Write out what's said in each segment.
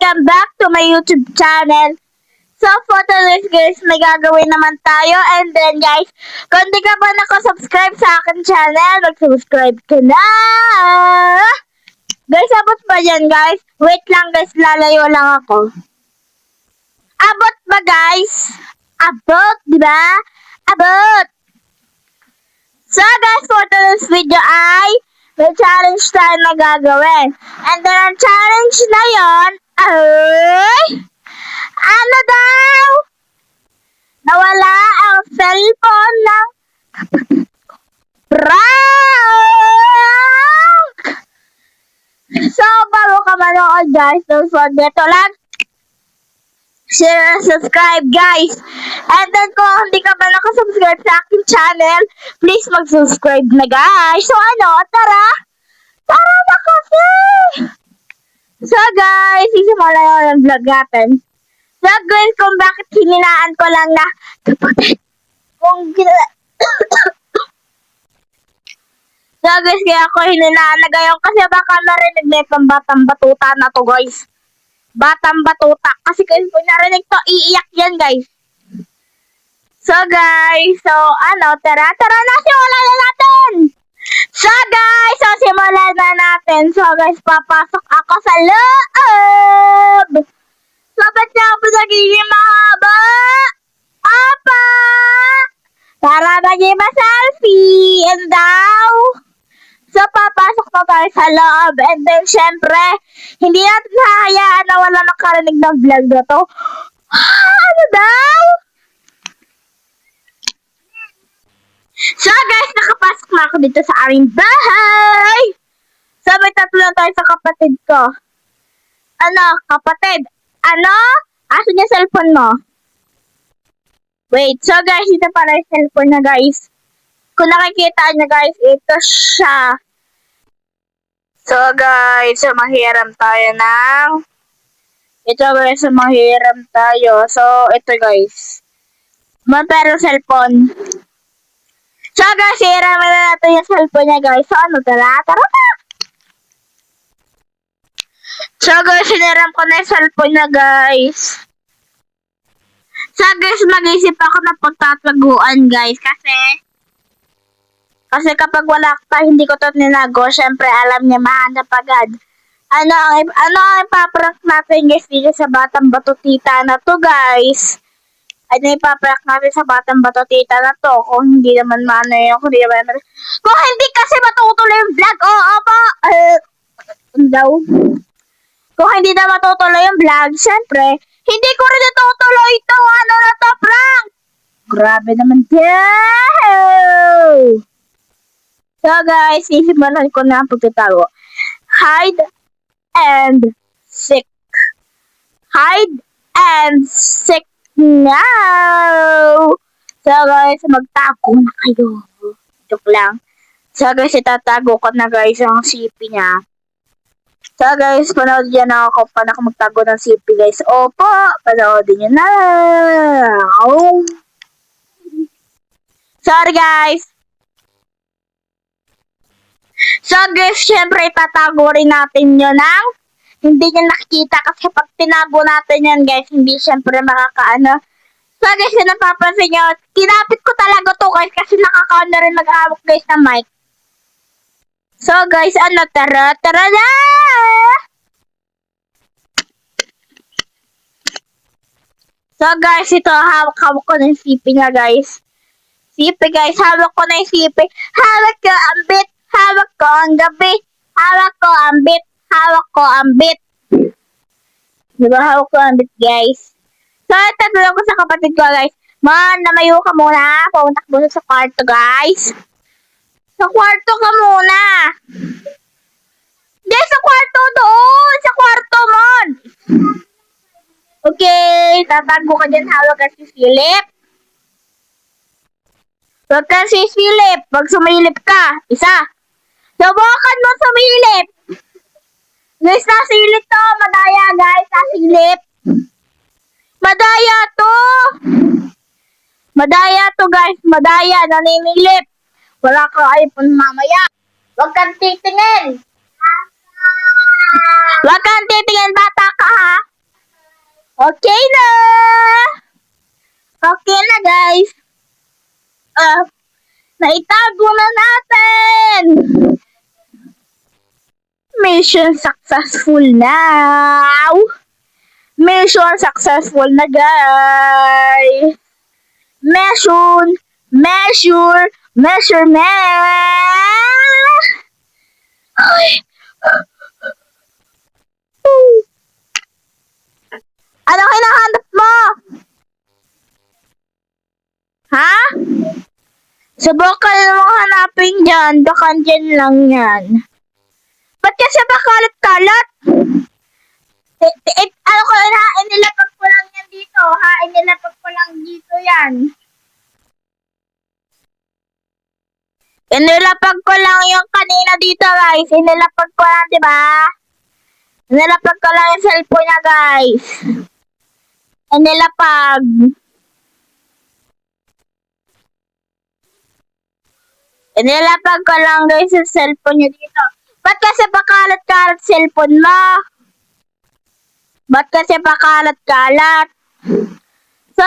welcome back to my YouTube channel. So for today's guys, may gagawin naman tayo. And then guys, kung di ka pa nakasubscribe sa akin channel, mag-subscribe ka na. Guys, abot ba yan guys? Wait lang guys, lalayo lang ako. Abot ba guys? Abot, di ba? Abot! So guys, for today's video ay may challenge tayo na gagawin. And then ang challenge na yon ay ano daw? Nawala ang cellphone ng prank! So bago ka manood guys, don't forget to like, share, and subscribe guys. And then kung hindi ka ba nakasubscribe sa aking channel, please mag-subscribe na guys. So ano, tara na kasi! So guys, isimulan na yung vlog natin. So guys, kung bakit hininaan ko lang na kapatid kung So guys, kaya ako hininaan na gayon kasi baka narinig na itong batang batuta na to guys. Batang batuta. Kasi kung narinig to, iiyak yan guys. So guys, so ano, tara na, simulan na natin! So guys, so simulan na natin. So guys, papasok ako sa loob! So ba't niya ako nagiging mahaba? Apa! Para maging ma-selfie! And daw! So papasok na tayo sa loob. And then syempre, hindi natin hahayaan na wala nakarinig ng vlog na to. Ano daw? So guys, nakapasok na ako dito sa aming bahay. So may tatlo na tayo sa kapatid ko. Ano, kapatid? Ano? Asan yung cellphone mo? Wait, so guys, ito pala yung cellphone na guys. Kung nakikita nyo guys, ito siya. So guys, manghiram tayo ng... Ito guys, manghiram tayo. So, ito guys. Pero cellphone. So guys, hiraman na natin yung cellphone niya guys. So ano, tara na! So guys, hiniram ko na yung cellphone niya guys. So guys, mag-isip ako ng pagtataguan guys. Kasi kapag wala ka, hindi ko to ninago. Syempre, alam niya, mahanap agad. Ano ang ipaprank natin guys dito sa batang batutita na to guys? Ano ipaprank natin sa batang batutita na to? Kung hindi naman kung hindi kasi matutuloy yung vlog. Kung hindi na matutuloy yung vlog, syempre, hindi ko rin natutuloy ito. Ano na to, prank? Grabe naman daw! So guys, isimulan ko na ang pagtatago. Hide and seek. Hide and seek now! So guys, magtago na kayo. Joke lang. So guys, itatago ko na guys ang CP niya. So guys, panood yan ako paano ako magtago ng CP guys. Opo, panoodin nyo na. Oh. Sorry guys. So guys, syempre itatago rin natin yun ng hindi nyo nakikita kasi pag tinago natin yan guys, hindi syempre makakaano. So guys, yun napapansin nyo, kinapit ko talaga to guys kasi nakakaon na rin mag-hawak guys ng mic. So guys, ano, tara na! So guys, ito, hawak ko na yung CP niya guys. CP guys, hawak ko na yung CP. Hawak ko ang bit, hawak ko ang gabi. Hawak ko ang bit, hawak ko ang bit. Diba, hawak ko ang bit guys. So, tatulong ko sa kapatid ko guys. Namayo ka muna. Pumunta ka muna sa kwarto guys. Sa kwarto ka muna. Hindi, sa kwarto doon. Sa kwarto mo. Okay, tatago ka dyan. Hawak ka si Philip. Huwag ka si Philip. Pag sumilip ka. Isa. Subukan mo sumilip. Guys, nasilip to. Madaya guys. Nasilip. Madaya to. Madaya to guys. Madaya. Naninilip. Wala ka iPhone mamaya. Huwag kang titingin. Huwag kang titingin, bata ka ha. Naitago na natin! Mission successful now! Mission successful na, guys! Measurement! Ay! Ano hinahanap mo? Ha? Subukan mo hanapin dyan. Baka dyan lang yan. Ba't kasi ba kalat-kalat? Ano ko, inilapag ko lang yan dito. Inilapag ko lang dito yan. Inilapag ko lang yung kanina dito, guys. Inilapag ko lang, diba? Inilapag ko lang yung cellphone niya, guys. Inilapag. Inilapag ko lang, guys, yung cellphone niya dito. Ba't kasi pakalat-kalat cellphone mo? Ba't kasi pakalat-kalat? So,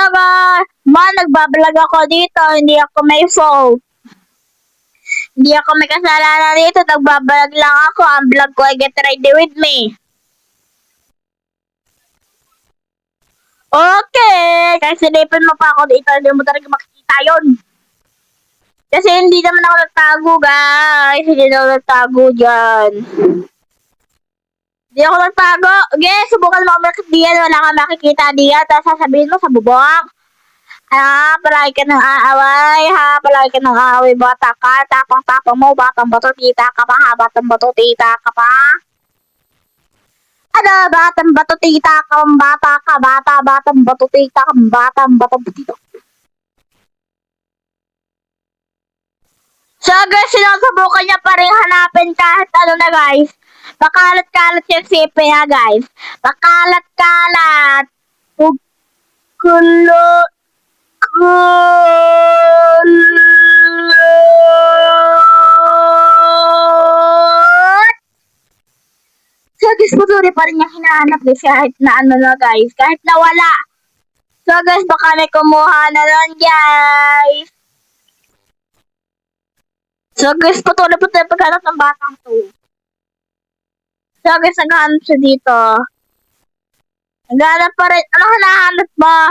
nagbablog ako dito. Hindi ako may fault. Hindi ako may kasalanan dito. Nagbablog lang ako. Ang vlog ko ay Get Ready With Me. Okay. Kasi sinipin mo pa ako dito. Hindi mo talaga makikita yun. Kasi hindi naman ako nagtago, guys. Hindi na ako nagtago dyan. Hindi ako nagtago. Okay, subukan mo makikita diyan. Wala kang makikita diyan. Tapos sasabihin mo sa bubong. Palagi ka ng aaway. Palagi ka ng aaway. Bata ka. Tapang-tapang mo. Batang bato. Tita ka pa. Batang bato. Tita ka pa. Ano? Batang bato. Tita ka. Bata ka. Batang bato. Tita ka. Batang bato. Tita. So guys, sinusubukan niya pa rin hanapin kahit ano na, guys. Pakalat-kalat yung sipe niya, guys. Pakalat-kalat. Kulot. So guys, patuloy pa rin yung hinahanap, guys. Kahit na ano na, guys. Kahit na wala. So guys, baka may kumuha na lang, guys. So guys, patuloy paghanap ng batang to. So guys, naghahanap siya dito. Naghahanap pa rin. Ano hinahanap ba?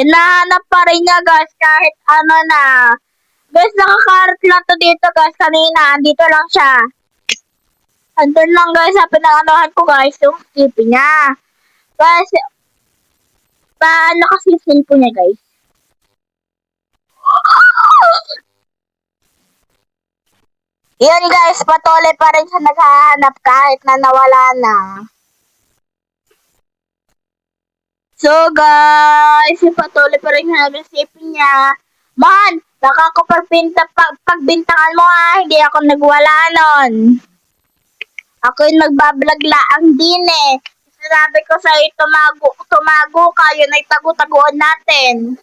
Hinahanap pa rin niya, guys, kahit ano na. Guys, nakakarat lang to dito, guys. Kanina, andito lang siya. Andun lang, guys, sa pinanganohan ko, guys, yung skip niya. Guys, paano kasi yung cellphone niya, guys? Yun, guys, patuloy pa rin siya naghahanap kahit na nawala na. So, guys, patuloy pa rin siya nag-isipin niya. Man, baka ko pagbintangan mo hindi ako nagwala nun. Ako yung nagbablog laang din eh. Sinabi ko sa'yo, tumago ka, yun ay tago-taguan natin.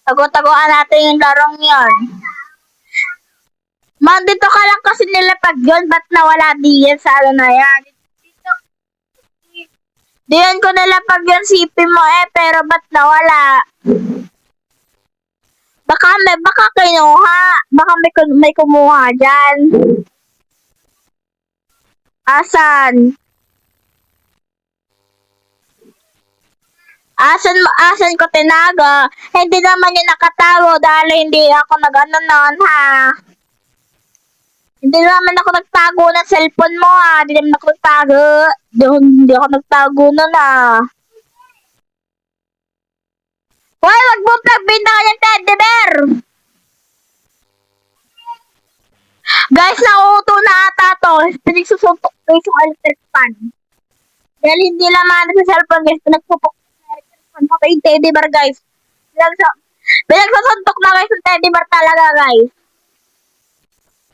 Tago-taguan natin yung larong yun. Man, dito ka lang kasi nilapag yun, ba't nawala diyan sa ano na yan? Diyan ko nilapag yung sipin mo pero ba't nawala? Baka kinuha. Baka may kumuha dyan. Asan? Asan ko tinago? Hindi naman yung nakatago dahil hindi ako nag-ano nun, ha? Hindi naman ako nagtago ng cellphone mo, ha? Hindi naman ako nagtago. Hindi ako nagtago nun, ha? Hoy, wag mo pagbintangan yung teddy bear! Guys, nauuto na ata to. Pinagsusuntok ko yung electric fan. Dahil hindi naman sa cellphone, guys. Pinagsusuntok sa electric fan. Pati yung teddy bear, guys. Pinagsusuntok na, guys, yung teddy bear talaga, guys.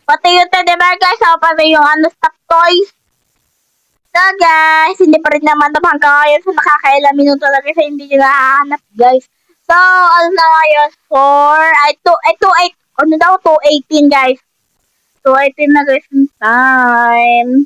Pati yung teddy bear, guys. Pati yung stop toys. So, guys, hindi pa rin naman naman hanggang ngayon. So, nakakailang minuto talaga sa hindi nyo nahahanap, guys. So, ano na ngayon? 2:18, guys. 2:18 na, guys, yung time.